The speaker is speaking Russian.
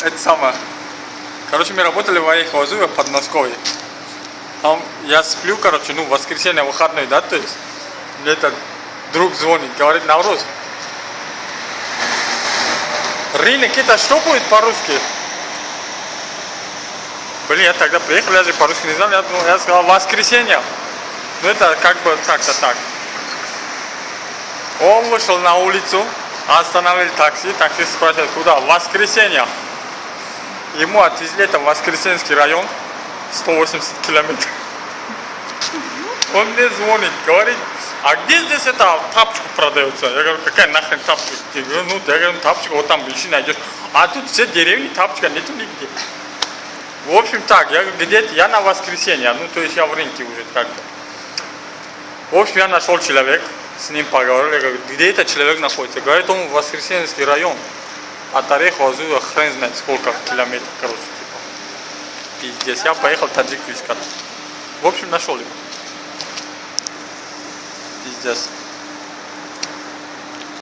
Это самое. Короче, мы работали в Орехово-Зуеве под Москвой. Там я сплю, короче, в воскресенье, выходной, да, то есть. Мне этот друг звонит, говорит, Навруз, рынок, это что будет по-русски? Блин, я тогда приехал, я же по-русски не знал, я сказал воскресенье. Ну это как бы как-то так. Он вышел на улицу, остановили такси, таксист спрашивает, куда? Воскресенье. Ему отвезли, это Воскресенский район, 180 километров. Он мне звонит, говорит, а где здесь это тапочка продается? Я говорю, какая нахрен тапочка? Я говорю, тапочка вот там ищи найдешь. А тут все деревни, тапочка нету нигде. В общем так, я говорю, где-то, я на воскресенье, то есть я в рынке уже как-то. В общем, я нашел человека, с ним поговорил, я говорю, где этот человек находится? Говорит, он в Воскресенский район. От Орехова-Зуева хрен знает сколько километров, короче, типа. Пиздец, я поехал таджику искать. В общем, нашел его. Пиздец.